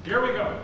Here we go.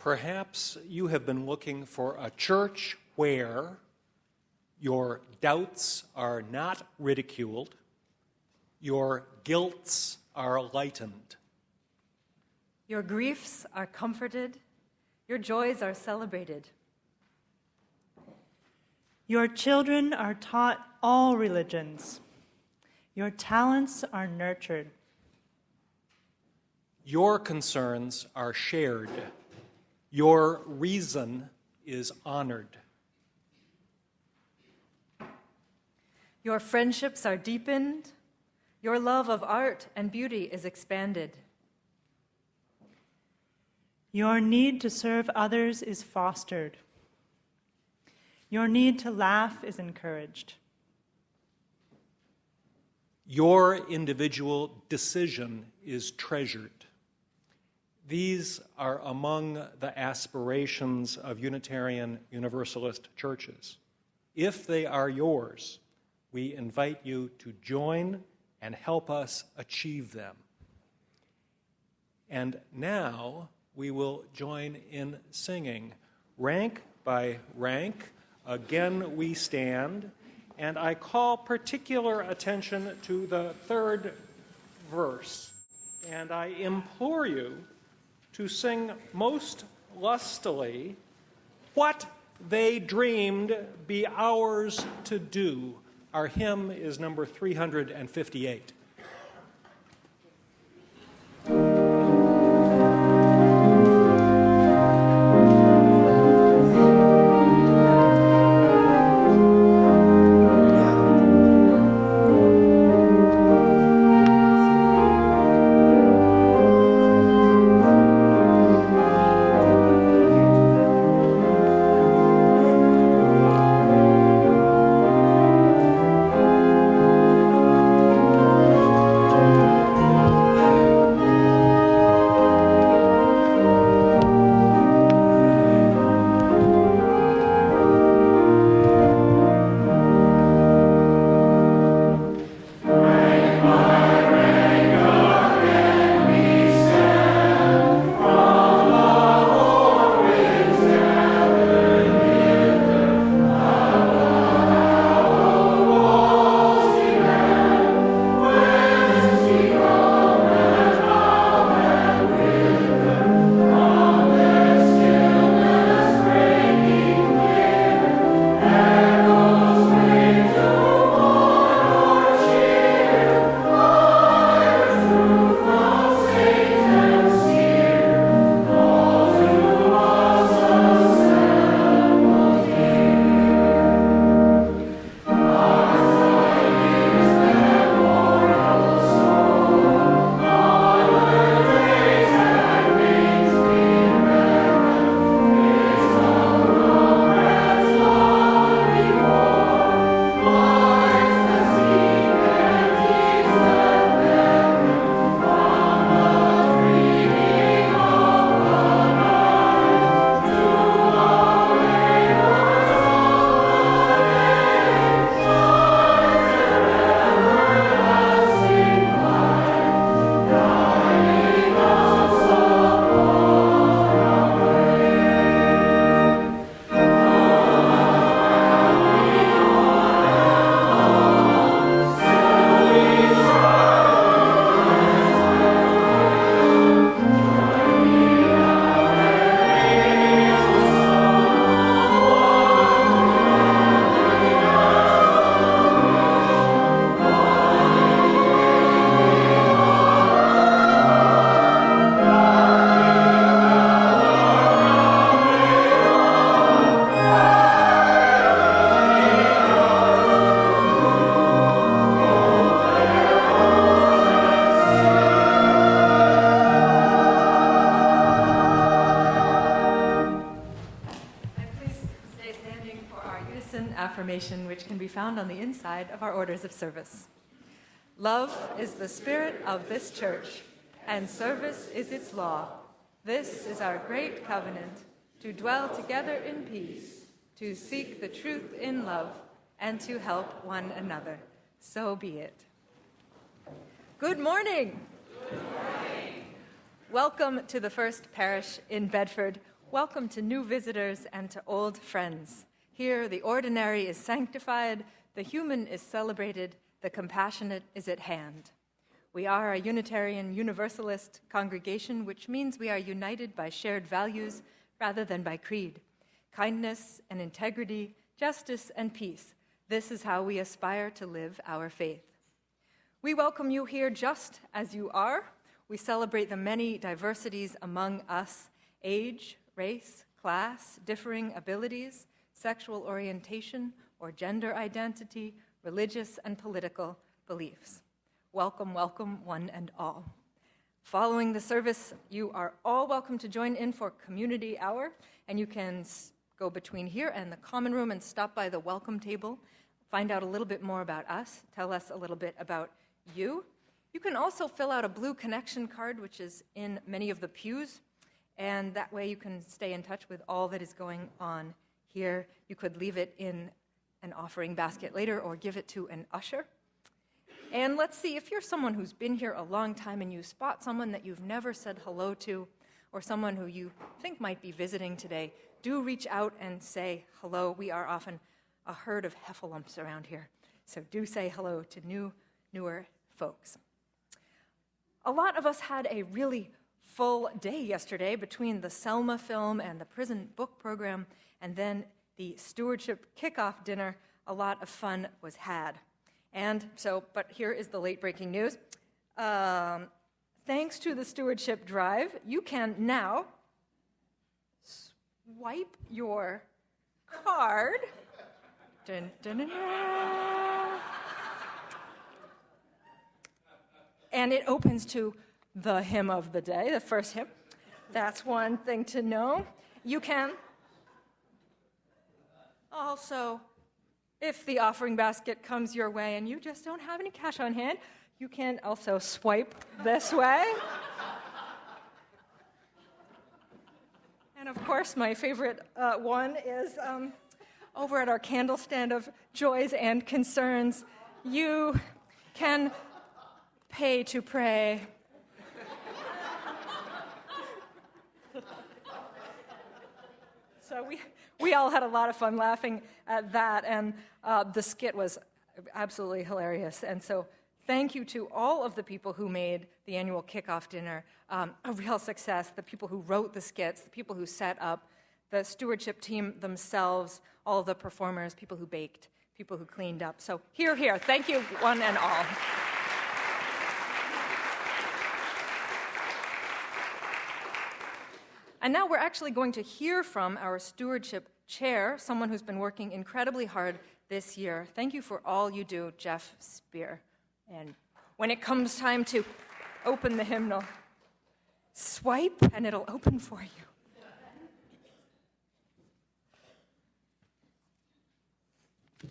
Perhaps you have been looking for a church where your doubts are not ridiculed, your guilts are lightened, your griefs are comforted, your joys are celebrated. Your children are taught all religions. Your talents are nurtured. Your concerns are shared. Your reason is honored. Your friendships are deepened. Your love of art and beauty is expanded. Your need to serve others is fostered. Your need to laugh is encouraged. Your individual decision is treasured. These are among the aspirations of Unitarian Universalist churches. If they are yours, we invite you to join and help us achieve them. And now we will join in singing. Rank by rank, again we stand, and I call particular attention to the third verse, and I implore you to sing most lustily, "What they dreamed be ours to do." Our hymn is number 358. affirmation which can be found on the inside of our orders of service. Love is the spirit of this church, and service is its law. This is our great covenant, to dwell together in peace, to seek the truth in love, and to help one another. So be it. Good morning. Good morning. Welcome to the First Parish in Bedford. Welcome to new visitors and to old friends. Here, the ordinary is sanctified, the human is celebrated, the compassionate is at hand. We are a Unitarian Universalist congregation, which means we are united by shared values rather than by creed. Kindness and integrity, justice and peace. This is how we aspire to live our faith. We welcome you here just as you are. We celebrate the many diversities among us: age, race, class, differing abilities, sexual orientation or gender identity, religious and political beliefs. Welcome, welcome, one and all. Following the service, you are all welcome to join in for community hour, and you can go between here and the common room and stop by the welcome table, find out a little bit more about us, tell us a little bit about you. You can also fill out a blue connection card, which is in many of the pews, and that way you can stay in touch with all that is going on here. You could leave it in an offering basket later or give it to an usher. And let's see, if you're someone who's been here a long time and you spot someone that you've never said hello to, or someone who you think might be visiting today, do reach out and say hello. We are often a herd of heffalumps around here, so do say hello to newer folks. A lot of us had a really full day yesterday between the Selma film and the prison book program, and then the stewardship kickoff dinner. A lot of fun was had. But here is the late-breaking news. Thanks to the stewardship drive, you can now swipe your card. Dun, dun, dun, dun. And it opens to the hymn of the day, the first hymn. That's one thing to know. You can also, if the offering basket comes your way and you just don't have any cash on hand, you can also swipe this way. And of course, my favorite one is over at our candle stand of joys and concerns. You can pay to pray. So we all had a lot of fun laughing at that, and the skit was absolutely hilarious. And so thank you to all of the people who made the annual kickoff dinner a real success, the people who wrote the skits, the people who set up, the stewardship team themselves, all of the performers, people who baked, people who cleaned up. So here, thank you one and all. And now we're actually going to hear from our stewardship chair, someone who's been working incredibly hard this year. Thank you for all you do, Jeff Spear. And when it comes time to open the hymnal, swipe and it'll open for you. I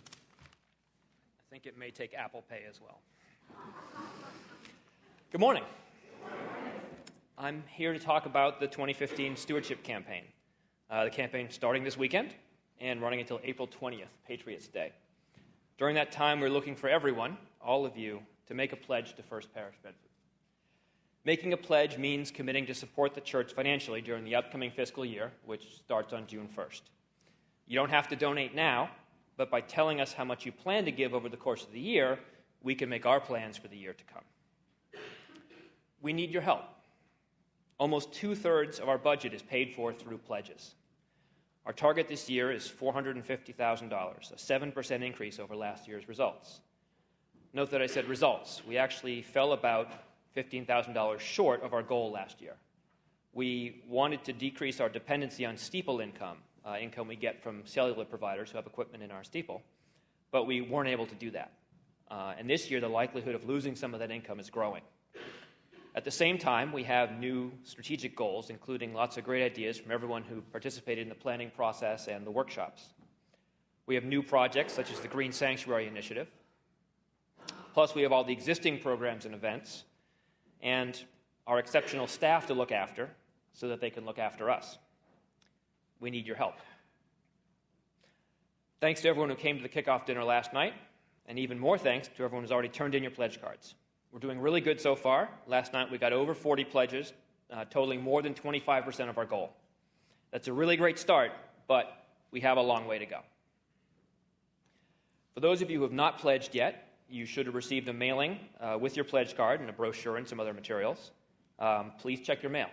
think it may take Apple Pay as well. Good morning. I'm here to talk about the 2015 Stewardship Campaign. The campaign starting this weekend and running until April 20th, Patriots Day. During that time, we're looking for everyone, all of you, to make a pledge to First Parish Bedford. Making a pledge means committing to support the church financially during the upcoming fiscal year, which starts on June 1st. You don't have to donate now, but by telling us how much you plan to give over the course of the year, we can make our plans for the year to come. We need your help. Almost 2/3 of our budget is paid for through pledges. Our target this year is $450,000, a 7% increase over last year's results. Note that I said results. We actually fell about $15,000 short of our goal last year. We wanted to decrease our dependency on steeple income we get from cellular providers who have equipment in our steeple, but we weren't able to do that. And this year, the likelihood of losing some of that income is growing. At the same time, we have new strategic goals, including lots of great ideas from everyone who participated in the planning process and the workshops. We have new projects such as the Green Sanctuary Initiative. Plus, we have all the existing programs and events, and our exceptional staff to look after so that they can look after us. We need your help. Thanks to everyone who came to the kickoff dinner last night, and even more thanks to everyone who's already turned in your pledge cards. We're doing really good so far. Last night we got over 40 pledges, totaling more than 25% of our goal. That's a really great start, but we have a long way to go. For those of you who have not pledged yet, you should have received a mailing with your pledge card and a brochure and some other materials. Please check your mail.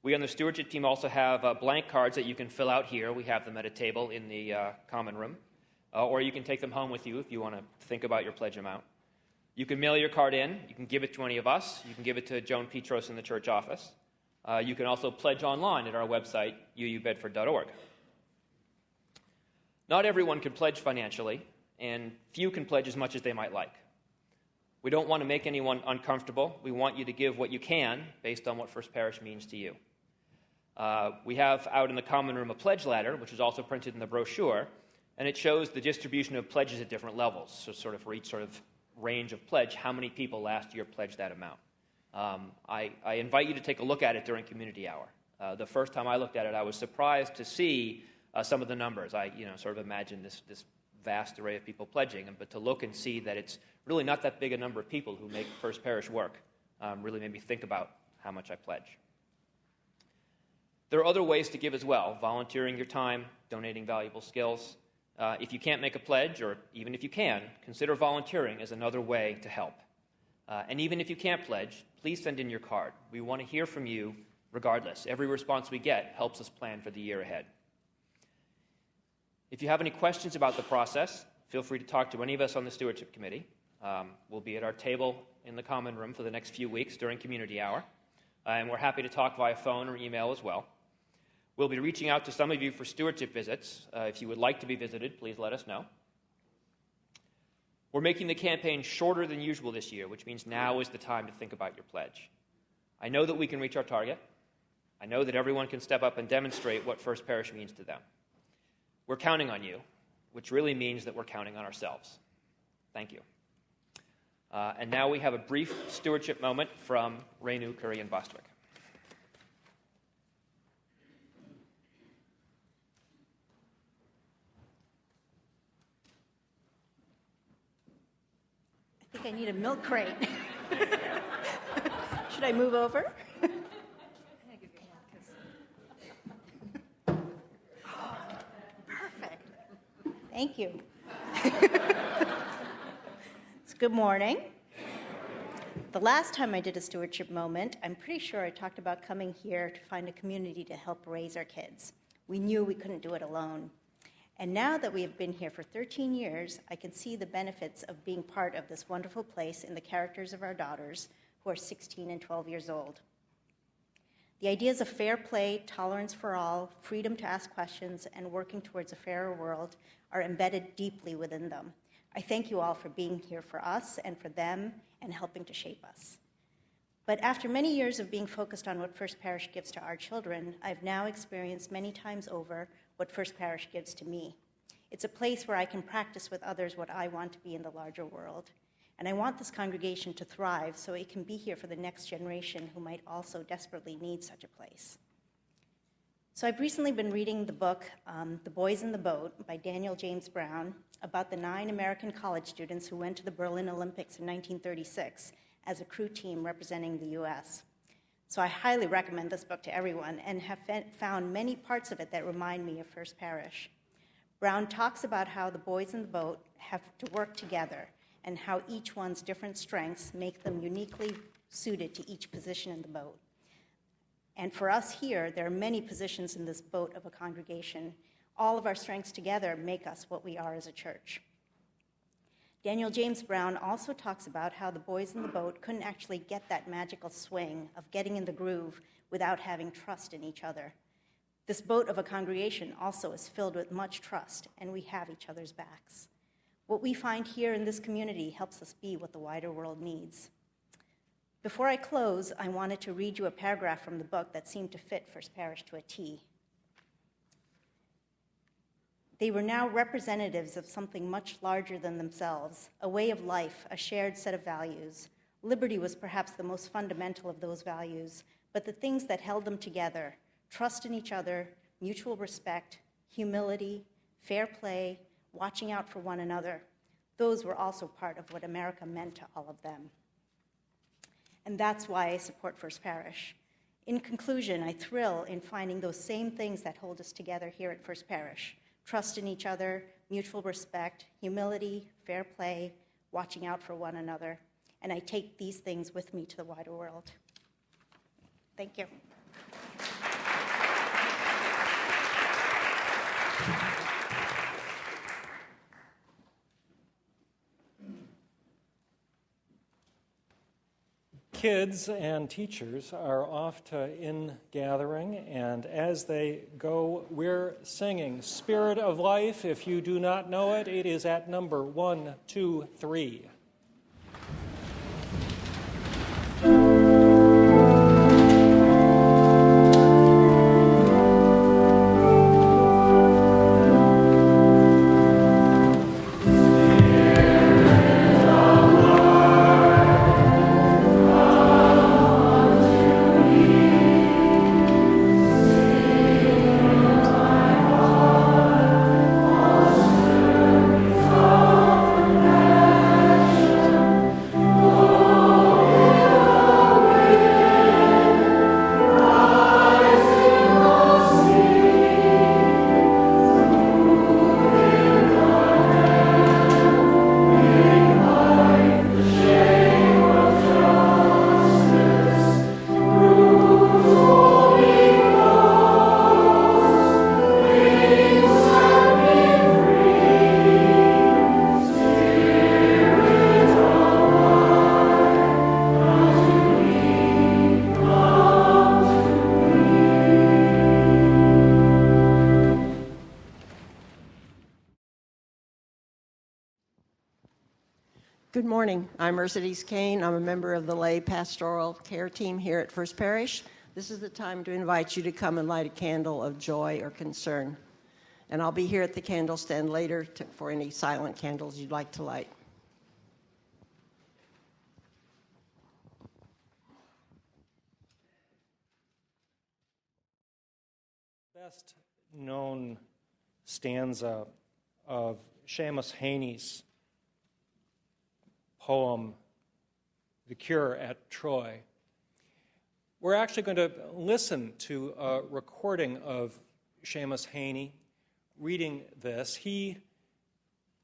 We on the stewardship team also have blank cards that you can fill out here. We have them at a table in the common room. Or you can take them home with you if you want to think about your pledge amount. You can mail your card in. You can give it to any of us. You can give it to Joan Petros in the church office. You can also pledge online at our website, FPBedford.org. Not everyone can pledge financially, and few can pledge as much as they might like. We don't want to make anyone uncomfortable. We want you to give what you can based on what First Parish means to you. We have out in the common room a pledge ladder, which is also printed in the brochure, and it shows the distribution of pledges at different levels. So sort of for each sort of range of pledge, how many people last year pledged that amount. I invite you to take a look at it during community hour. The first time I looked at it, I was surprised to see some of the numbers. I sort of imagined this vast array of people pledging, but to look and see that it's really not that big a number of people who make First Parish work really made me think about how much I pledge. There are other ways to give as well, volunteering your time, donating valuable skills. If you can't make a pledge, or even if you can, consider volunteering as another way to help. And even if you can't pledge, please send in your card. We want to hear from you regardless. Every response we get helps us plan for the year ahead. If you have any questions about the process, feel free to talk to any of us on the Stewardship Committee. We'll be at our table in the common room for the next few weeks during community hour, and we're happy to talk via phone or email as well. We'll be reaching out to some of you for stewardship visits. If you would like to be visited, please let us know. We're making the campaign shorter than usual this year, which means now is the time to think about your pledge. I know that we can reach our target. I know that everyone can step up and demonstrate what First Parish means to them. We're counting on you, which really means that we're counting on ourselves. Thank you. And now we have a brief stewardship moment from Renu, Curry, and Bostwick. I think I need a milk crate. Should I move over? Oh, perfect. Thank you. Good morning. The last time I did a stewardship moment, I'm pretty sure I talked about coming here to find a community to help raise our kids. We knew we couldn't do it alone. And now that we have been here for 13 years, I can see the benefits of being part of this wonderful place in the characters of our daughters, who are 16 and 12 years old. The ideas of fair play, tolerance for all, freedom to ask questions, and working towards a fairer world are embedded deeply within them. I thank you all for being here for us and for them and helping to shape us. But after many years of being focused on what First Parish gives to our children, I've now experienced many times over what First Parish gives to me. It's a place where I can practice with others what I want to be in the larger world. And I want this congregation to thrive so it can be here for the next generation who might also desperately need such a place. So I've recently been reading the book, The Boys in the Boat, by Daniel James Brown, about the 9 American college students who went to the Berlin Olympics in 1936 as a crew team representing the U.S. So I highly recommend this book to everyone and have found many parts of it that remind me of First Parish. Brown talks about how the boys in the boat have to work together and how each one's different strengths make them uniquely suited to each position in the boat. And for us here, there are many positions in this boat of a congregation. All of our strengths together make us what we are as a church. Daniel James Brown also talks about how the boys in the boat couldn't actually get that magical swing of getting in the groove without having trust in each other. This boat of a congregation also is filled with much trust, and we have each other's backs. What we find here in this community helps us be what the wider world needs. Before I close, I wanted to read you a paragraph from the book that seemed to fit First Parish to a T. They were now representatives of something much larger than themselves, a way of life, a shared set of values. Liberty was perhaps the most fundamental of those values, but the things that held them together, trust in each other, mutual respect, humility, fair play, watching out for one another, those were also part of what America meant to all of them. And that's why I support First Parish. In conclusion, I thrill in finding those same things that hold us together here at First Parish: trust in each other, mutual respect, humility, fair play, watching out for one another. And I take these things with me to the wider world. Thank you. Kids and teachers are off to in-gathering, and as they go, we're singing Spirit of Life. If you do not know it, it is at number 1, 2, 3. Good morning. I'm Mercedes Kane. I'm a member of the lay pastoral care team here at First Parish. This is the time to invite you to come and light a candle of joy or concern. And I'll be here at the candle stand later for any silent candles you'd like to light. Best known stanza of Seamus Heaney's poem, The Cure at Troy. We're actually going to listen to a recording of Seamus Heaney reading this. He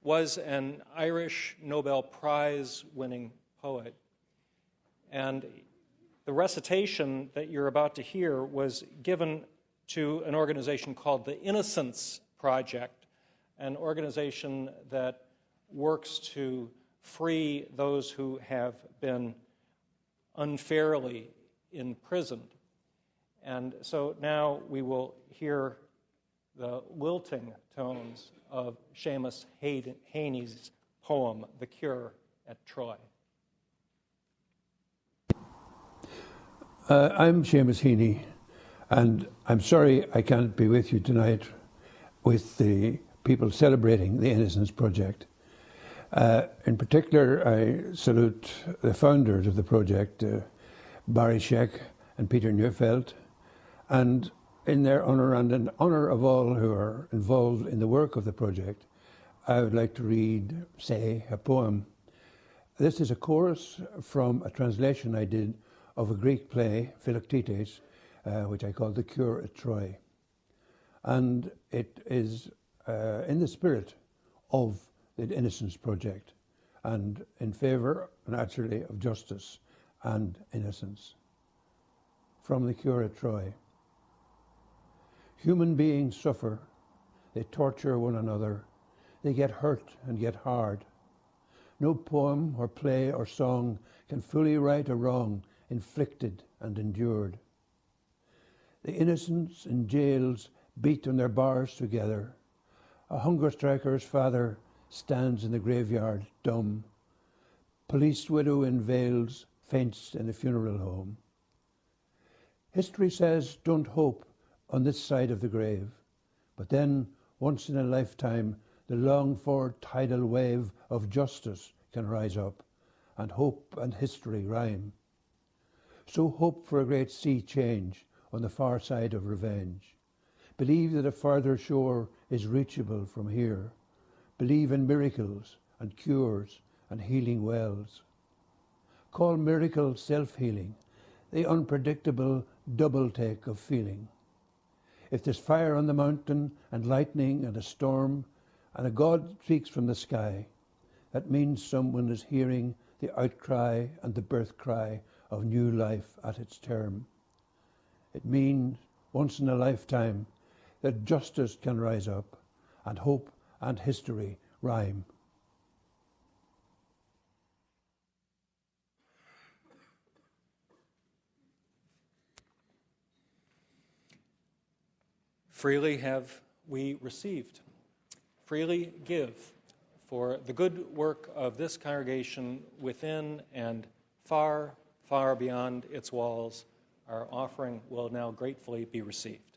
was an Irish Nobel Prize-winning poet, and the recitation that you're about to hear was given to an organization called the Innocence Project, an organization that works to free those who have been unfairly imprisoned. And so now we will hear the lilting tones of Seamus Heaney's poem, The Cure at Troy. I'm Seamus Heaney, and I'm sorry I can't be with you tonight with the people celebrating the Innocence Project. In particular, I salute the founders of the project, Barry Scheck and Peter Neufeld, and in their honor and in honor of all who are involved in the work of the project, I would like to read, say, a poem. This is a chorus from a translation I did of a Greek play, Philoctetes, which I called The Cure at Troy. And it is in the spirit of the Innocence Project and in favor, naturally, of justice and innocence. From The Cure at Troy. Human beings suffer, they torture one another, they get hurt and get hard. No poem or play or song can fully right a wrong inflicted and endured. The innocents in jails beat on their bars together. A hunger striker's father stands in the graveyard dumb. Police widow in veils faints in the funeral home. History says don't hope on this side of the grave, but then once in a lifetime, the longed-for tidal wave of justice can rise up, and hope and history rhyme. So hope for a great sea change on the far side of revenge. Believe that a further shore is reachable from here. Believe in miracles and cures and healing wells. Call miracle self-healing, the unpredictable double take of feeling. If there's fire on the mountain and lightning and a storm, and a God speaks from the sky, that means someone is hearing the outcry and the birth cry of new life at its term. It means, once in a lifetime, that justice can rise up, and hope and history rhyme. Freely have we received. Freely give. For the good work of this congregation within and far, far beyond its walls, our offering will now gratefully be received.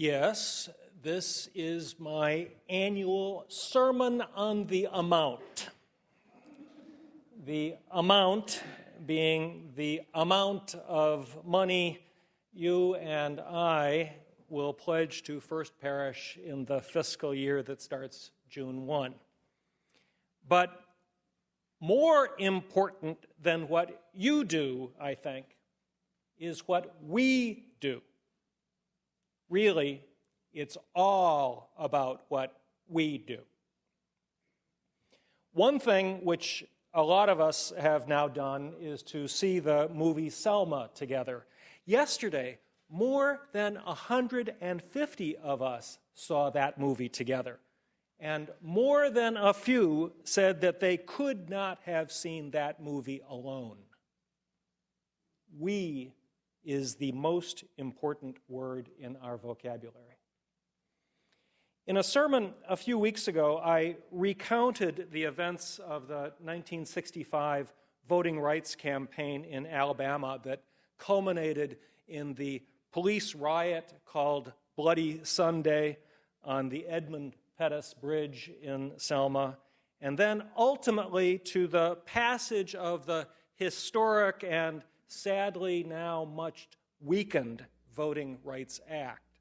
Yes, this is my annual sermon on the amount. The amount being the amount of money you and I will pledge to First Parish in the fiscal year that starts June 1. But more important than what you do, I think, is what we do. Really, it's all about what we do. One thing which a lot of us have now done is to see the movie Selma together. Yesterday, more than 150 of us saw that movie together, and more than a few said that they could not have seen that movie alone. We is the most important word in our vocabulary. In a sermon a few weeks ago, I recounted the events of the 1965 voting rights campaign in Alabama that culminated in the police riot called Bloody Sunday on the Edmund Pettus Bridge in Selma, and then ultimately to the passage of the historic and sadly now much weakened Voting Rights Act.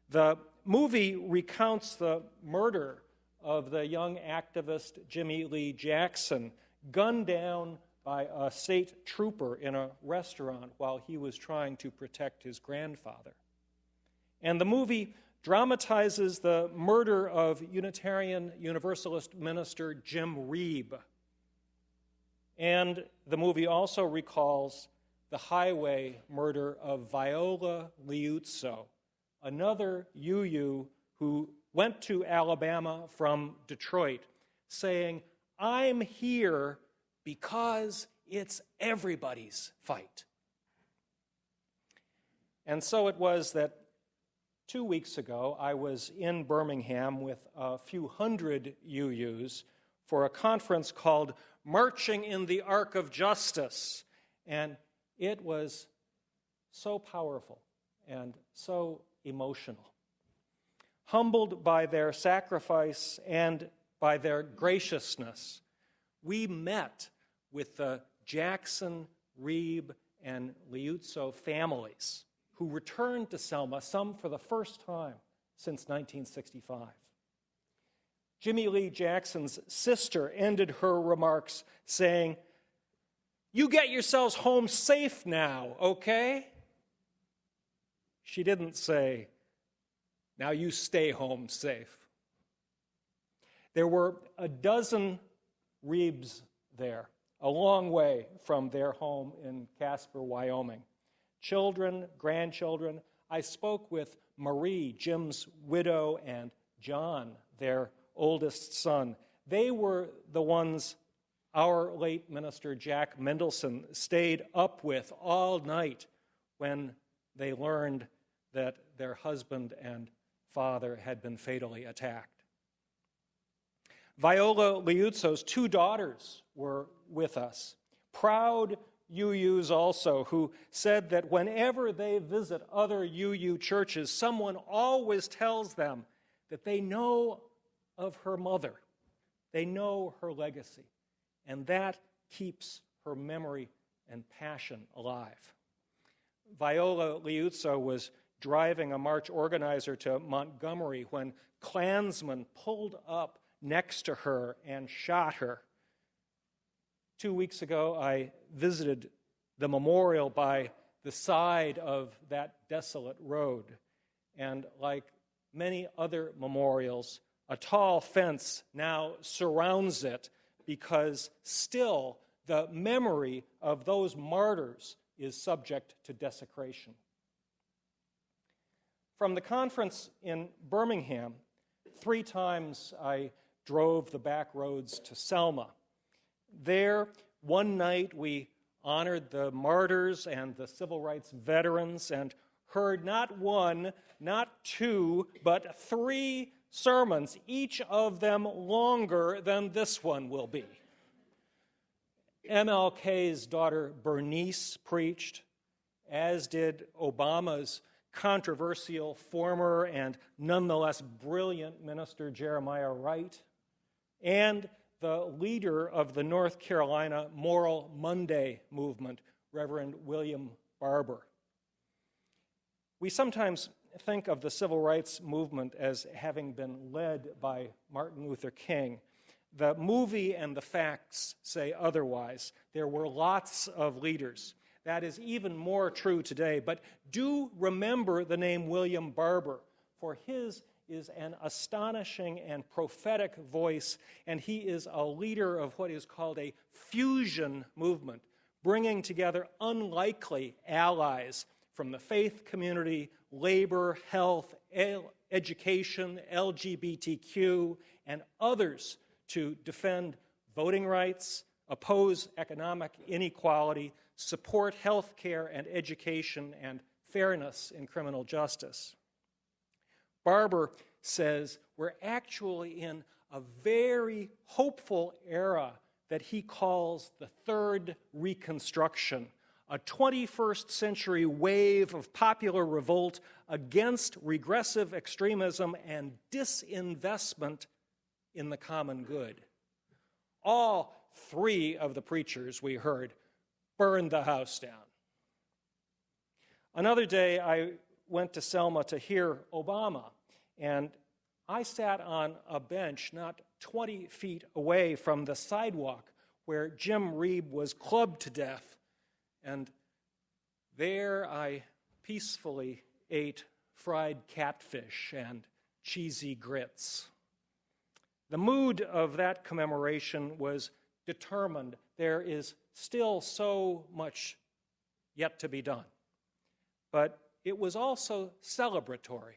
The movie recounts the murder of the young activist Jimmy Lee Jackson, gunned down by a state trooper in a restaurant while he was trying to protect his grandfather. And the movie dramatizes the murder of Unitarian Universalist minister Jim Reeb. And the movie also recalls the highway murder of Viola Liuzzo, another UU who went to Alabama from Detroit, saying, "I'm here because it's everybody's fight." And so it was that 2 weeks ago, I was in Birmingham with a few hundred UUs for a conference called Marching in the Arc of Justice. And it was so powerful and so emotional. Humbled by their sacrifice and by their graciousness, we met with the Jackson, Reeb, and Liuzzo families who returned to Selma, some for the first time since 1965. Jimmy Lee Jackson's sister ended her remarks saying, "You get yourselves home safe now, okay?" She didn't say, "Now you stay home safe." There were a dozen Reebs there, a long way from their home in Casper, Wyoming. Children, grandchildren. I spoke with Marie, Jim's widow, and John, their oldest son. They were the ones our late minister Jack Mendelson stayed up with all night when they learned that their husband and father had been fatally attacked. Viola Liuzzo's 2 daughters were with us, proud UUs also, who said that whenever they visit other UU churches, someone always tells them that they know of her mother, they know her legacy, and that keeps her memory and passion alive. Viola Liuzzo was driving a march organizer to Montgomery when Klansmen pulled up next to her and shot her. 2 weeks ago, I visited the memorial by the side of that desolate road, and like many other memorials, a tall fence now surrounds it because still the memory of those martyrs is subject to desecration. From the conference in Birmingham, 3 times I drove the back roads to Selma. There, one night, we honored the martyrs and the civil rights veterans and heard not 1, not 2, but 3 sermons, each of them longer than this one will be. MLK's daughter Bernice preached, as did Obama's controversial former and nonetheless brilliant minister Jeremiah Wright, and the leader of the North Carolina Moral Monday movement, Reverend William Barber. We sometimes think of the civil rights movement as having been led by Martin Luther King. The movie and the facts say otherwise. There were lots of leaders. That is even more true today. But do remember the name William Barber, for his is an astonishing and prophetic voice, and he is a leader of what is called a fusion movement, bringing together unlikely allies from the faith community, labor, health, education, LGBTQ, and others to defend voting rights, oppose economic inequality, support health care and education, and fairness in criminal justice. Barber says we're actually in a very hopeful era that he calls the Third Reconstruction, a 21st century wave of popular revolt against regressive extremism and disinvestment in the common good. All three of the preachers we heard burned the house down. Another day, I went to Selma to hear Obama, and I sat on a bench not 20 feet away from the sidewalk where Jim Reeb was clubbed to death, and there I peacefully ate fried catfish and cheesy grits. The mood of that commemoration was determined. There is still so much yet to be done. But it was also celebratory.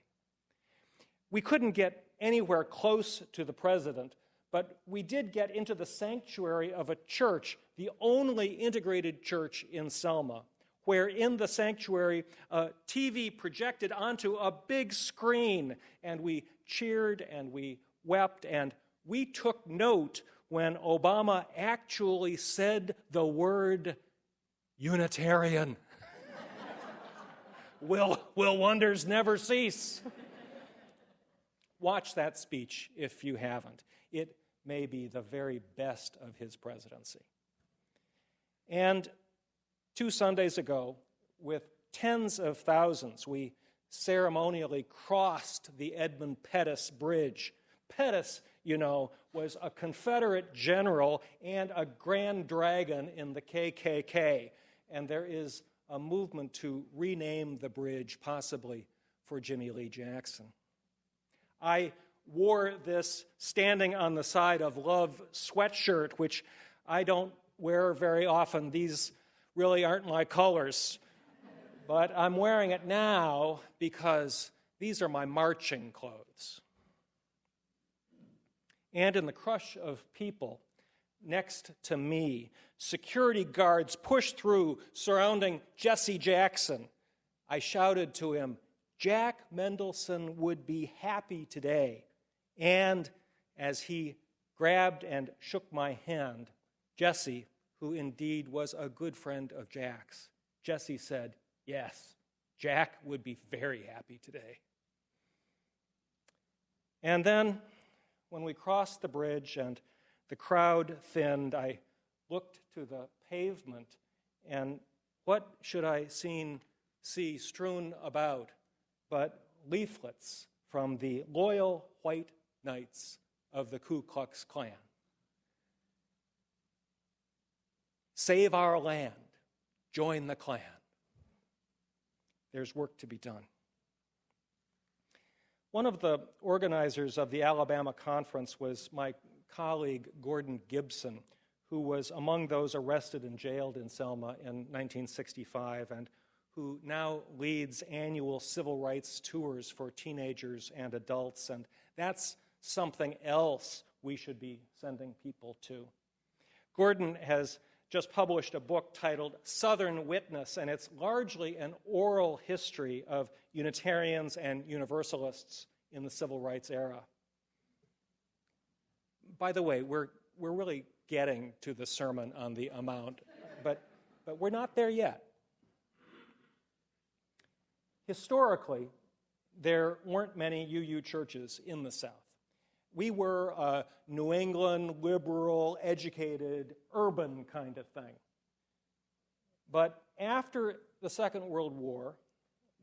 We couldn't get anywhere close to the president, but we did get into the sanctuary of a church, the only integrated church in Selma, where in the sanctuary a TV projected onto a big screen, and we cheered and we wept and we took note when Obama actually said the word Unitarian. Will wonders never cease? Watch that speech if you haven't. It may be the very best of his presidency. And 2 Sundays ago, with tens of thousands, we ceremonially crossed the Edmund Pettus Bridge. Pettus, you know, was a Confederate general and a grand dragon in the KKK. And there is a movement to rename the bridge, possibly for Jimmy Lee Jackson. I wore this standing on the side of love sweatshirt, which I don't wear very often. These really aren't my colors. But I'm wearing it now because these are my marching clothes. And in the crush of people next to me, security guards pushed through, surrounding Jesse Jackson. I shouted to him, "Jack Mendelson would be happy today." And as he grabbed and shook my hand, Jesse, who indeed was a good friend of Jack's, Jesse said, "Yes, Jack would be very happy today." And then, when we crossed the bridge and the crowd thinned, I looked to the pavement, and what should I see strewn about but leaflets from the loyal white knights of the Ku Klux Klan. Save our land. Join the Klan. There's work to be done. One of the organizers of the Alabama conference was my colleague Gordon Gibson, who was among those arrested and jailed in Selma in 1965 and who now leads annual civil rights tours for teenagers and adults. And that's something else we should be sending people to. Gordon has just published a book titled Southern Witness, and it's largely an oral history of Unitarians and Universalists in the civil rights era. By the way, we're really getting to the sermon on the amount, but we're not there yet. historically, there weren't many UU churches in the South. We were a New England, liberal, educated, urban kind of thing. But after the Second World War,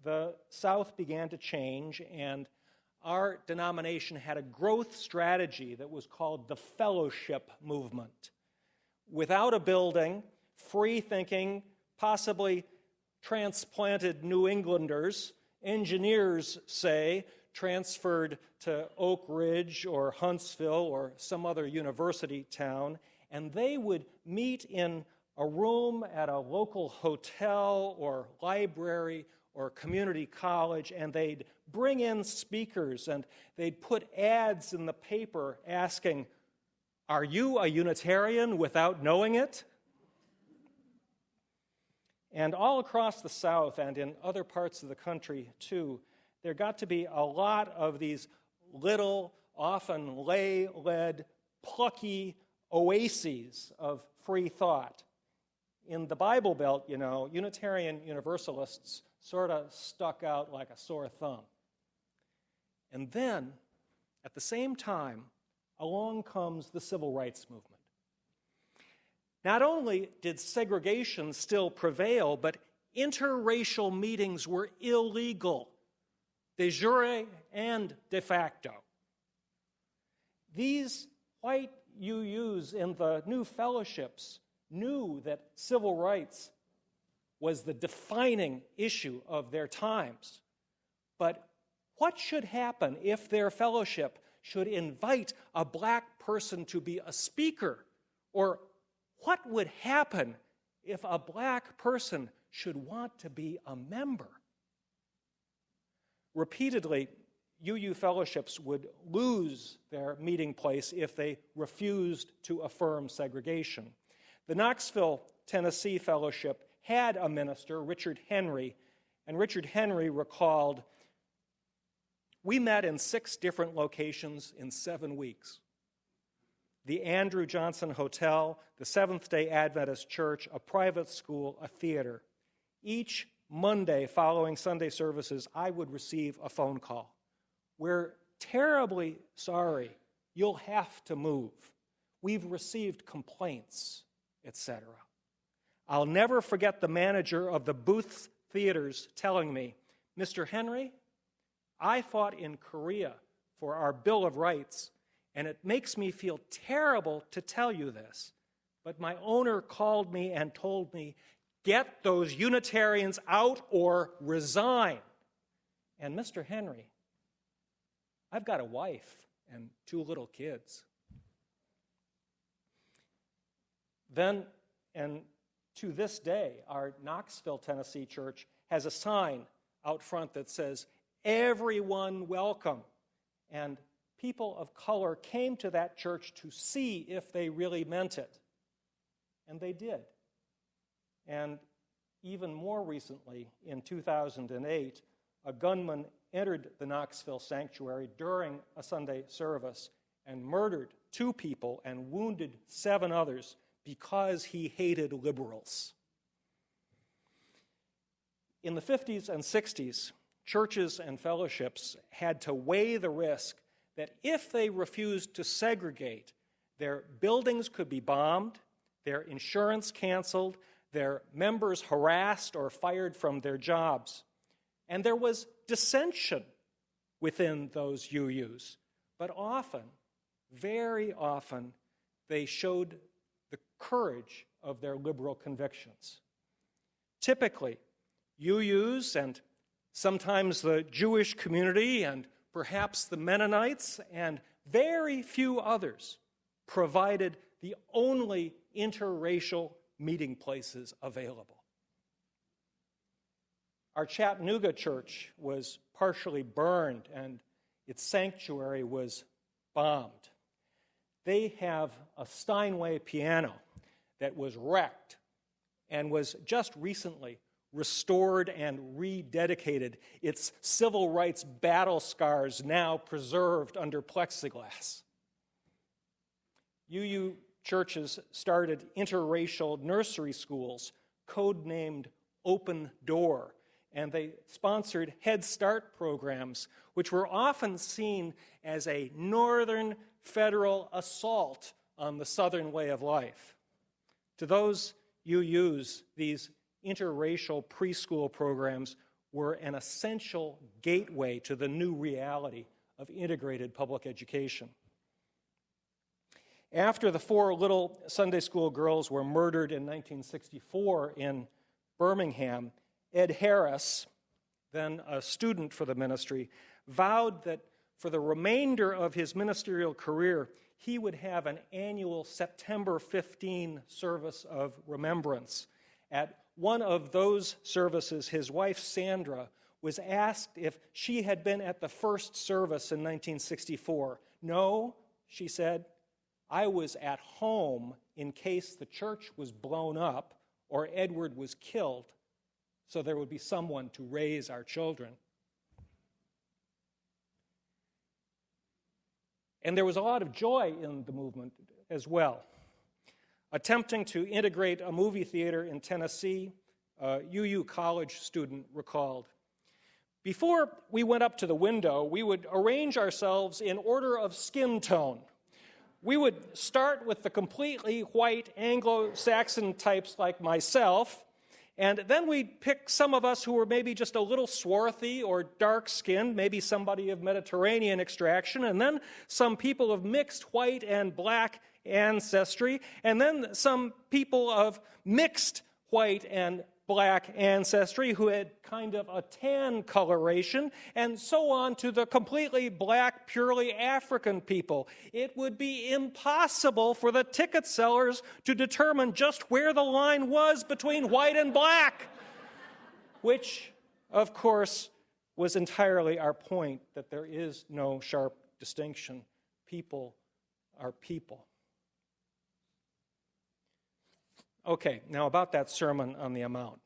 the South began to change, and our denomination had a growth strategy that was called the fellowship movement. Without a building, free-thinking, possibly transplanted New Englanders, engineers, say, transferred to Oak Ridge or Huntsville or some other university town, and they would meet in a room at a local hotel or library or community college, and they'd bring in speakers, and they'd put ads in the paper asking, "Are you a Unitarian?" without knowing it. And all across the South and in other parts of the country, too, there got to be a lot of these little, often lay-led, plucky oases of free thought. In the Bible Belt, you know, Unitarian Universalists sort of stuck out like a sore thumb. And then, at the same time, along comes the civil rights movement. Not only did segregation still prevail, but interracial meetings were illegal, de jure and de facto. These white UUs in the new fellowships knew that civil rights was the defining issue of their times. But what should happen if their fellowship should invite a black person to be a speaker? Or what would happen if a black person should want to be a member? Repeatedly, UU fellowships would lose their meeting place if they refused to affirm segregation. The Knoxville, Tennessee fellowship had a minister, Richard Henry, and Richard Henry recalled, "We met in 6 different locations in 7 weeks. The Andrew Johnson Hotel, the Seventh-day Adventist Church, a private school, a theater. Each Monday following Sunday services, I would receive a phone call. We're terribly sorry. You'll have to move. We've received complaints," etc. I'll never forget the manager of the Booth Theaters telling me, "Mr. Henry, I fought in Korea for our Bill of Rights, and it makes me feel terrible to tell you this, but my owner called me and told me, 'Get those Unitarians out or resign.' And Mr. Henry, I've got a wife and 2 little kids." Then, and to this day, our Knoxville, Tennessee church has a sign out front that says, "Everyone welcome." And people of color came to that church to see if they really meant it. And they did. And even more recently, in 2008, a gunman entered the Knoxville sanctuary during a Sunday service and murdered 2 people and wounded 7 others because he hated liberals. In the 50s and 60s, churches and fellowships had to weigh the risk that if they refused to segregate, their buildings could be bombed, their insurance canceled, their members harassed or fired from their jobs. And there was dissension within those UUs. But often, very often, they showed the courage of their liberal convictions. Typically, UUs and sometimes the Jewish community and perhaps the Mennonites and very few others provided the only interracial meeting places available. Our Chattanooga church was partially burned and its sanctuary was bombed. They have a Steinway piano that was wrecked and was just recently restored and rededicated, its civil rights battle scars now preserved under plexiglass. UU churches started interracial nursery schools, codenamed Open Door, and they sponsored Head Start programs, which were often seen as a northern federal assault on the southern way of life. To those UUs, these interracial preschool programs were an essential gateway to the new reality of integrated public education. After the 4 little Sunday school girls were murdered in 1964 in Birmingham, Ed Harris, then a student for the ministry, vowed that for the remainder of his ministerial career, he would have an annual September 15 service of remembrance. At one of those services, his wife, Sandra, was asked if she had been at the first service in 1964. No, she said, I was at home in case the church was blown up or Edward was killed, so there would be someone to raise our children. And there was a lot of joy in the movement as well. Attempting to integrate a movie theater in Tennessee, a UU college student recalled, before we went up to the window, we would arrange ourselves in order of skin tone. We would start with the completely white Anglo-Saxon types like myself, and then we'd pick some of us who were maybe just a little swarthy or dark-skinned, maybe somebody of Mediterranean extraction, and then some people of mixed white and black ancestry, and then some people of mixed white and black ancestry who had kind of a tan coloration, and so on to the completely black, purely African people. It would be impossible for the ticket sellers to determine just where the line was between white and black, which, of course, was entirely our point, that there is no sharp distinction. People are people. Okay, now about that sermon on the amount.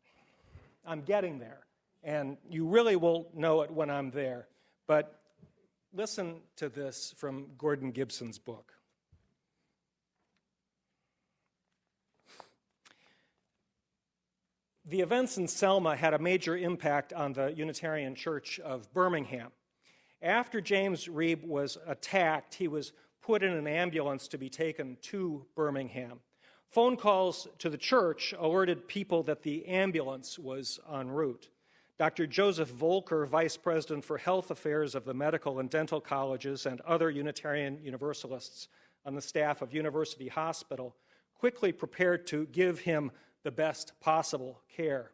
I'm getting there, and you really will know it when I'm there. But listen to this from Gordon Gibson's book. The events in Selma had a major impact on the Unitarian Church of Birmingham. After James Reeb was attacked, he was put in an ambulance to be taken to Birmingham. Phone calls to the church alerted people that the ambulance was en route. Dr. Joseph Volker, Vice President for Health Affairs of the medical and dental colleges, and other Unitarian Universalists on the staff of University Hospital, quickly prepared to give him the best possible care.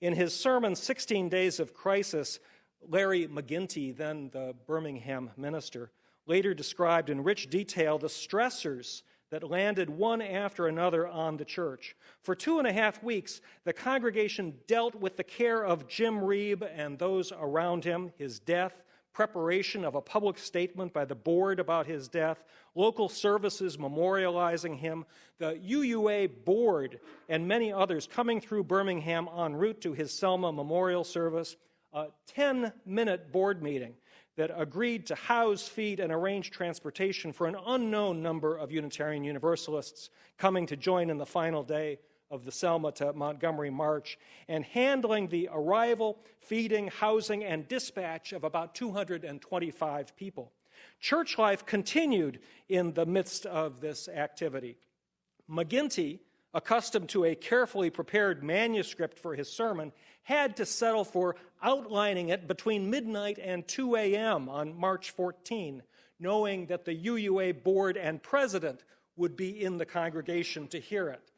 In his sermon, 16 Days of Crisis, Larry McGinty, then the Birmingham minister, later described in rich detail the stressors that landed one after another on the church. For 2.5 weeks, the congregation dealt with the care of Jim Reeb and those around him, his death, preparation of a public statement by the board about his death, local services memorializing him, the UUA board, and many others coming through Birmingham en route to his Selma memorial service, a 10-minute board meeting that agreed to house, feed, and arrange transportation for an unknown number of Unitarian Universalists coming to join in the final day of the Selma to Montgomery March, and handling the arrival, feeding, housing, and dispatch of about 225 people. Church life continued in the midst of this activity. McGinty, accustomed to a carefully prepared manuscript for his sermon, had to settle for outlining it between midnight and 2 a.m. on March 14, knowing that the UUA board and president would be in the congregation to hear it.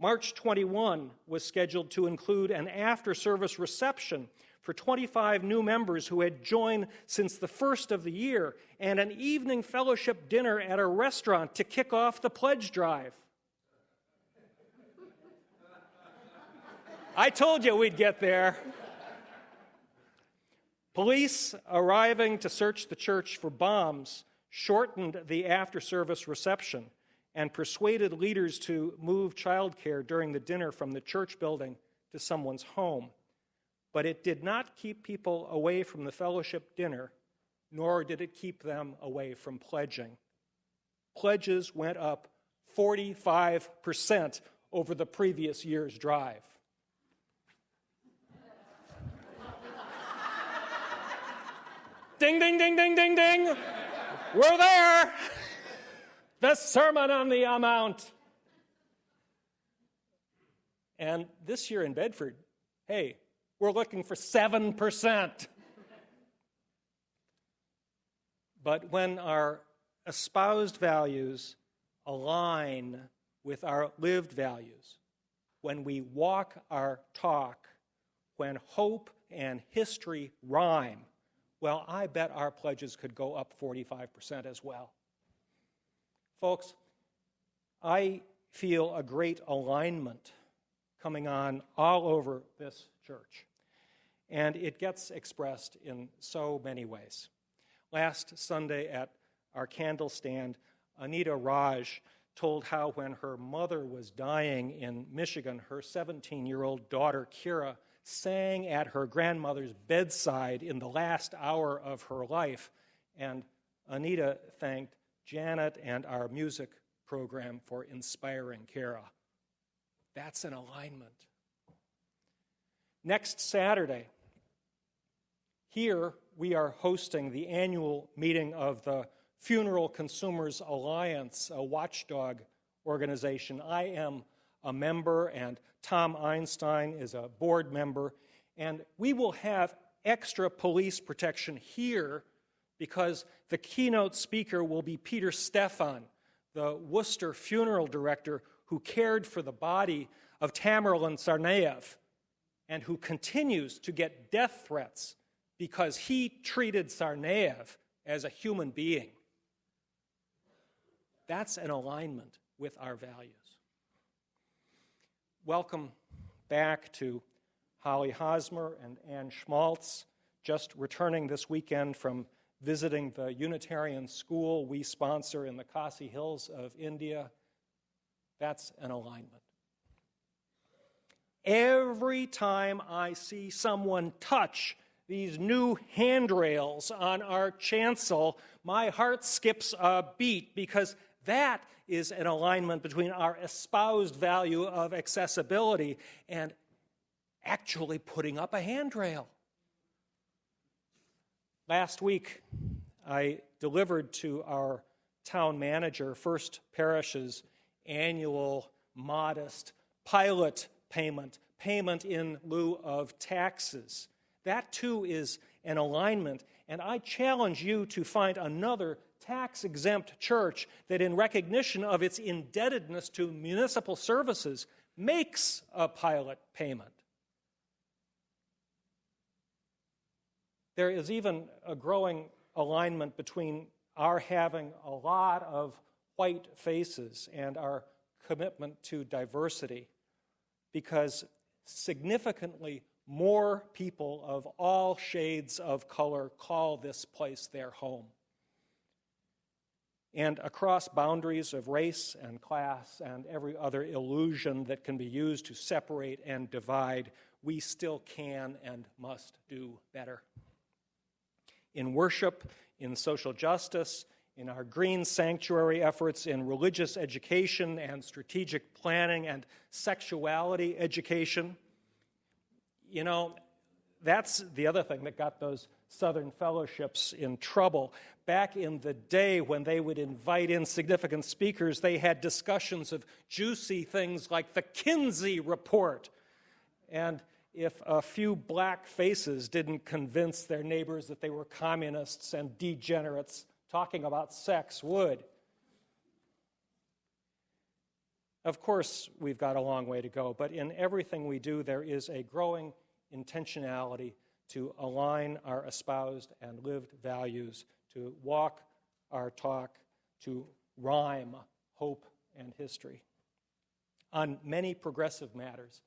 March 21 was scheduled to include an after-service reception for 25 new members who had joined since the first of the year, and an evening fellowship dinner at a restaurant to kick off the pledge drive. I told you we'd get there. Police arriving to search the church for bombs shortened the after-service reception and persuaded leaders to move childcare during the dinner from the church building to someone's home. But it did not keep people away from the fellowship dinner, nor did it keep them away from pledging. Pledges went up 45% over the previous year's drive. Ding, ding, ding, ding, ding, ding. We're there. The Sermon on the Mount. And this year in Bedford, hey, we're looking for 7%. But when our espoused values align with our lived values, when we walk our talk, when hope and history rhyme, well, I bet our pledges could go up 45% as well. Folks, I feel a great alignment coming on all over this church, and it gets expressed in so many ways. Last Sunday at our candle stand, Anita Raj told how when her mother was dying in Michigan, her 17-year-old daughter, Kira, sang at her grandmother's bedside in the last hour of her life, and Anita thanked Janet and our music program for inspiring Kara. That's an alignment. Next Saturday, here we are hosting the annual meeting of the Funeral Consumers Alliance, a watchdog organization. I am a member, and Tom Einstein is a board member, and we will have extra police protection here because the keynote speaker will be Peter Stephan, the Worcester funeral director who cared for the body of Tamerlan Tsarnaev and who continues to get death threats because he treated Tsarnaev as a human being. That's an alignment with our values. Welcome back to Holly Hosmer and Ann Schmaltz, just returning this weekend from visiting the Unitarian school we sponsor in the Khasi Hills of India. That's an alignment. Every time I see someone touch these new handrails on our chancel, my heart skips a beat because that is an alignment between our espoused value of accessibility and actually putting up a handrail. Last week, I delivered to our town manager First Parish's annual modest pilot payment in lieu of taxes. That too is an alignment, and I challenge you to find another tax-exempt church that, in recognition of its indebtedness to municipal services, makes a pilot payment. There is even a growing alignment between our having a lot of white faces and our commitment to diversity, because significantly more people of all shades of color call this place their home. And across boundaries of race and class and every other illusion that can be used to separate and divide, we still can and must do better. In worship, in social justice, in our green sanctuary efforts, in religious education and strategic planning and sexuality education. You know, that's the other thing that got those Southern fellowships in trouble. Back in the day when they would invite in significant speakers, they had discussions of juicy things like the Kinsey Report. And if a few black faces didn't convince their neighbors that they were communists and degenerates, talking about sex would. Of course, we've got a long way to go, but in everything we do, there is a growing intentionality to align our espoused and lived values, to walk our talk, to rhyme hope and history. On many progressive matters,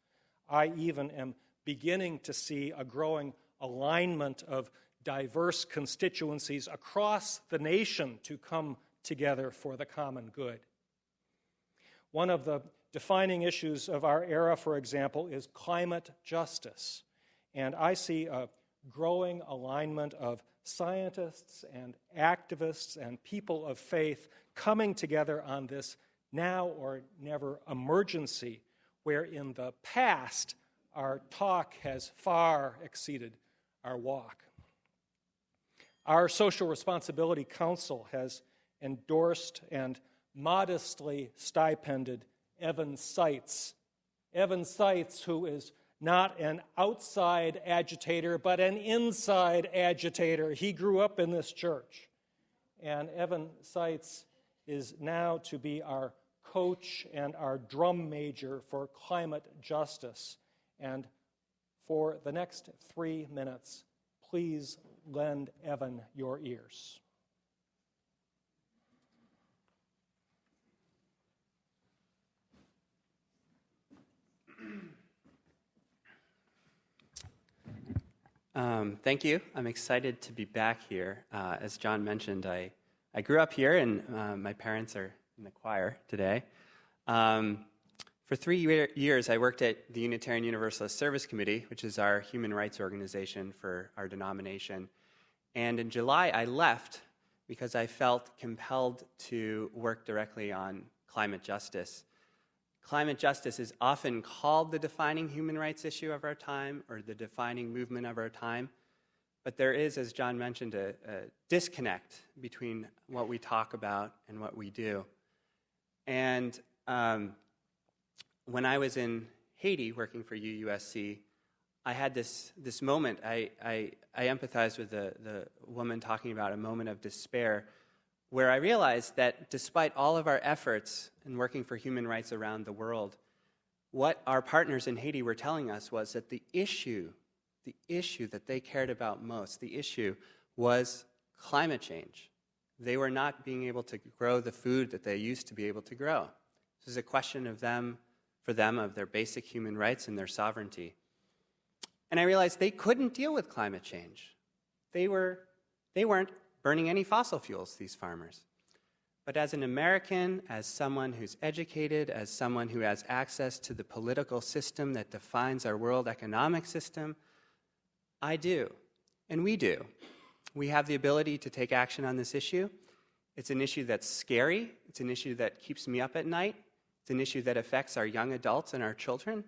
I even am beginning to see a growing alignment of diverse constituencies across the nation to come together for the common good. One of the defining issues of our era, for example, is climate justice. And I see a growing alignment of scientists and activists and people of faith coming together on this now or never emergency, where in the past our talk has far exceeded our walk. Our Social Responsibility Council has endorsed and modestly stipended Evan Seitz. Evan Seitz, who is not an outside agitator, but an inside agitator. He grew up in this church. And Evan Seitz is now to be our coach and our drum major for climate justice. And for the next 3 minutes, please lend Evan your ears. Thank you. I'm excited to be back here. As John mentioned, I grew up here, and my parents are in the choir today. For 3 years, I worked at the Unitarian Universalist Service Committee, which is our human rights organization for our denomination. And in July, I left because I felt compelled to work directly on climate justice. Climate justice is often called the defining human rights issue of our time or the defining movement of our time. But there is, as John mentioned, a disconnect between what we talk about and what we do. And when I was in Haiti working for UUSC, I had this moment. I empathized with the woman talking about a moment of despair, where I realized that despite all of our efforts in working for human rights around the world, what our partners in Haiti were telling us was that the issue that they cared about most, the issue was climate change. They were not being able to grow the food that they used to be able to grow. This is a question of for them, of their basic human rights and their sovereignty. And I realized they couldn't deal with climate change. They weren't burning any fossil fuels, these farmers. But as an American, as someone who's educated, as someone who has access to the political system that defines our world economic system, I do, and we do. We have the ability to take action on this issue. It's an issue that's scary. It's an issue that keeps me up at night. It's an issue that affects our young adults and our children.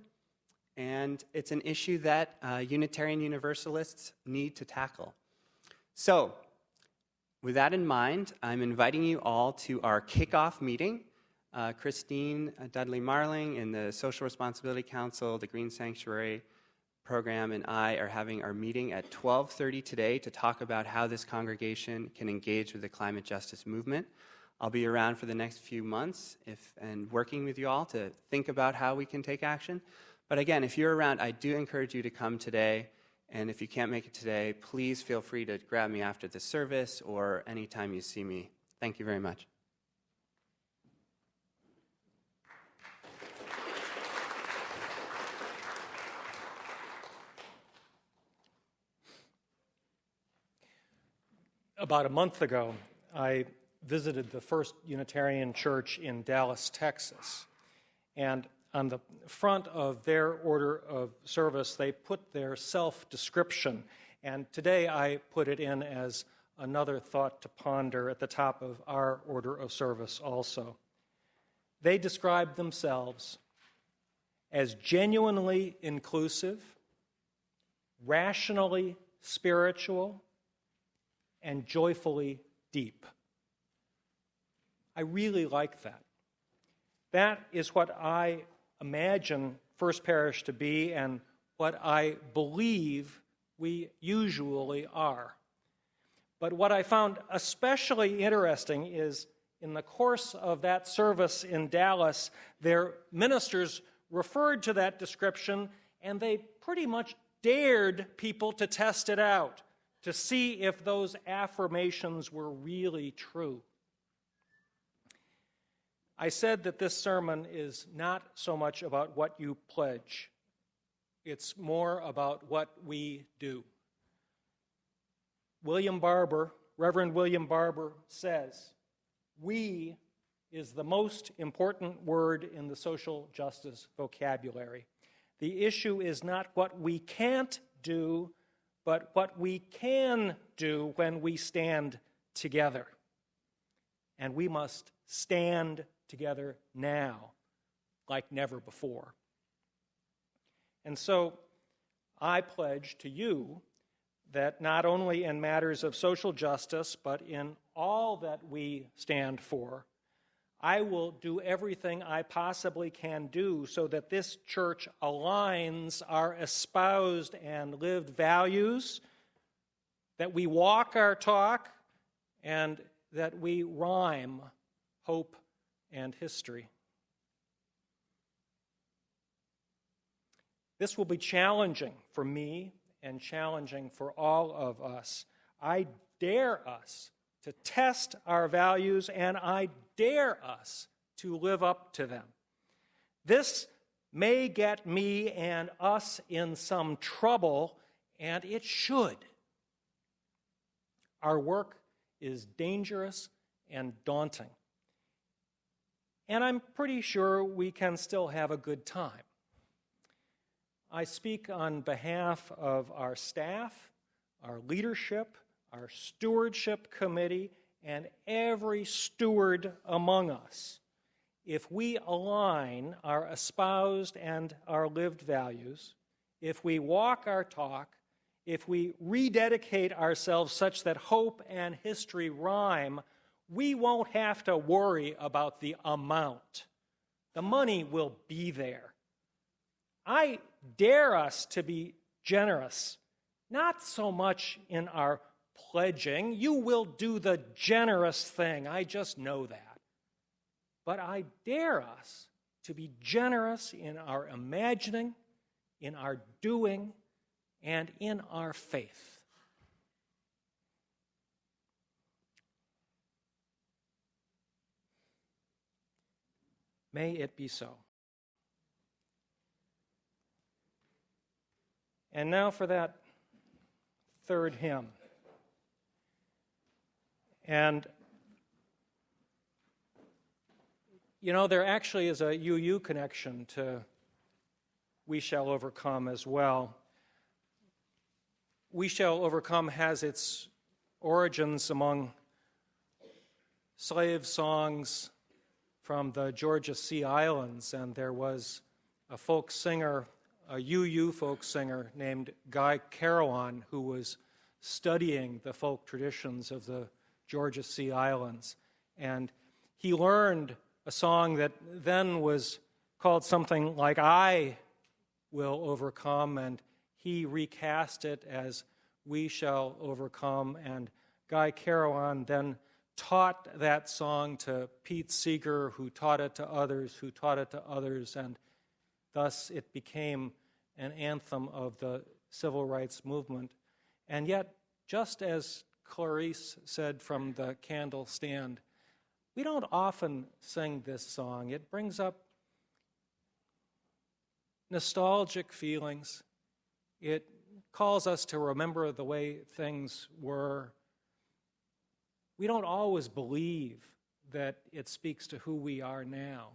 And it's an issue that Unitarian Universalists need to tackle. So, with that in mind, I'm inviting you all to our kickoff meeting. Christine Dudley Marling in the Social Responsibility Council, the Green Sanctuary Program, and I are having our meeting at 12:30 today to talk about how this congregation can engage with the climate justice movement. I'll be around for the next few months and working with you all to think about how we can take action. But again, if you're around, I do encourage you to come today. And if you can't make it today, please feel free to grab me after the service or anytime you see me. Thank you very much. About a month ago, I visited the First Unitarian Church in Dallas, Texas. And on the front of their order of service, they put their self-description. And today I put it in as another thought to ponder at the top of our order of service also. They describe themselves as genuinely inclusive, rationally spiritual, and joyfully deep. I really like that. That is what I imagine First Parish to be and what I believe we usually are. But what I found especially interesting is in the course of that service in Dallas, their ministers referred to that description and they pretty much dared people to test it out, to see if those affirmations were really true. I said that this sermon is not so much about what you pledge. It's more about what we do. Reverend William Barber says, "We" is the most important word in the social justice vocabulary. The issue is not what we can't do, but what we can do when we stand together. And we must stand together now, like never before. And so I pledge to you that not only in matters of social justice, but in all that we stand for, I will do everything I possibly can do so that this church aligns our espoused and lived values, that we walk our talk, and that we rhyme hope and history. This will be challenging for me and challenging for all of us. I dare us to test our values, and I dare us to live up to them. This may get me and us in some trouble, and it should. Our work is dangerous and daunting. And I'm pretty sure we can still have a good time. I speak on behalf of our staff, our leadership, our stewardship committee, and every steward among us. If we align our espoused and our lived values, if we walk our talk, if we rededicate ourselves such that hope and history rhyme, we won't have to worry about the amount. The money will be there. I dare us to be generous, not so much in our pledging. You will do the generous thing, I just know that. But I dare us to be generous in our imagining, in our doing, and in our faith. May it be so. And now for that third hymn. And, you know, there actually is a UU connection to We Shall Overcome as well. We Shall Overcome has its origins among slave songs from the Georgia Sea Islands, and there was a folk singer, a UU folk singer named Guy Carawan, who was studying the folk traditions of the Georgia Sea Islands. And he learned a song that then was called something like I Will Overcome, and he recast it as We Shall Overcome. And Guy Carawan then taught that song to Pete Seeger, who taught it to others, who taught it to others, and thus it became an anthem of the civil rights movement. And yet, just as Clarice said from the candle stand, we don't often sing this song. It brings up nostalgic feelings. It calls us to remember the way things were. We don't always believe that it speaks to who we are now.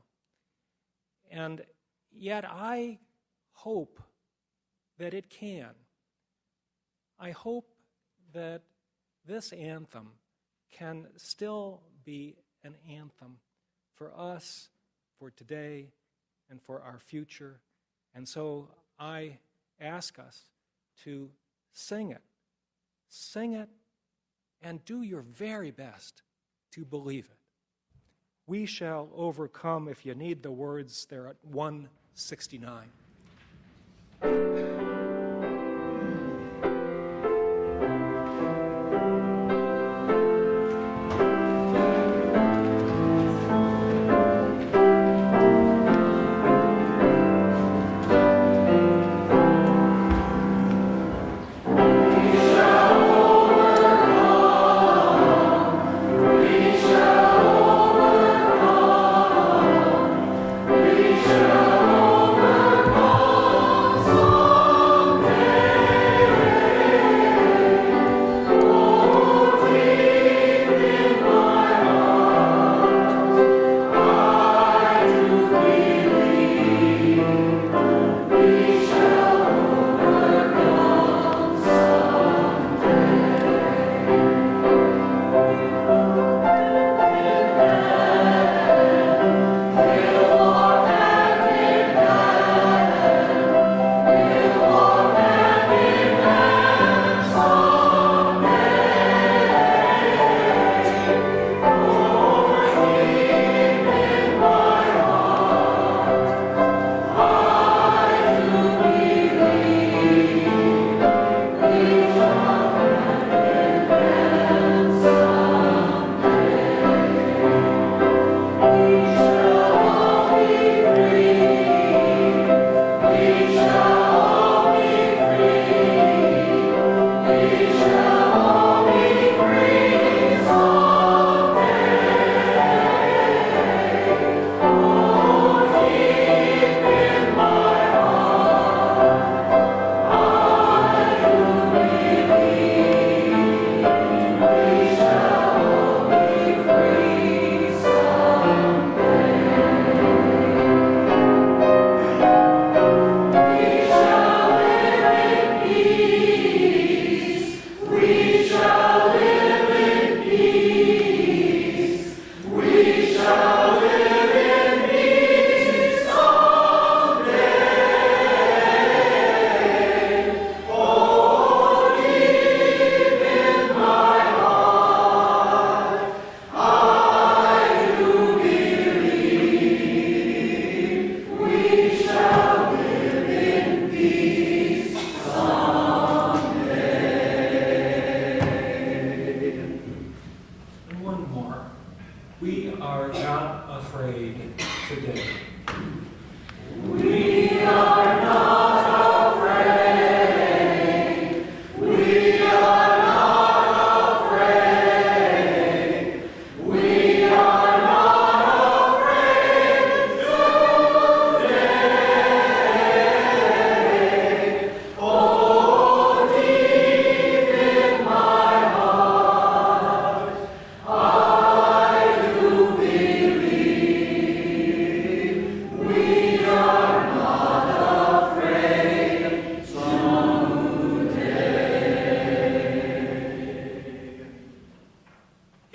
And yet I hope that it can. I hope that this anthem can still be an anthem for us, for today, and for our future. And so I ask us to sing it, and do your very best to believe it. We shall overcome. If you need the words, they're at 169. Shall overcome.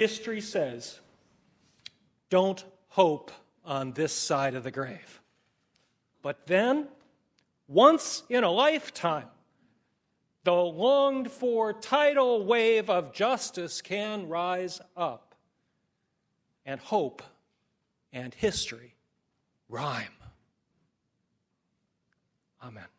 history says, don't hope on this side of the grave. But then, once in a lifetime, the longed-for tidal wave of justice can rise up, and hope and history rhyme. Amen.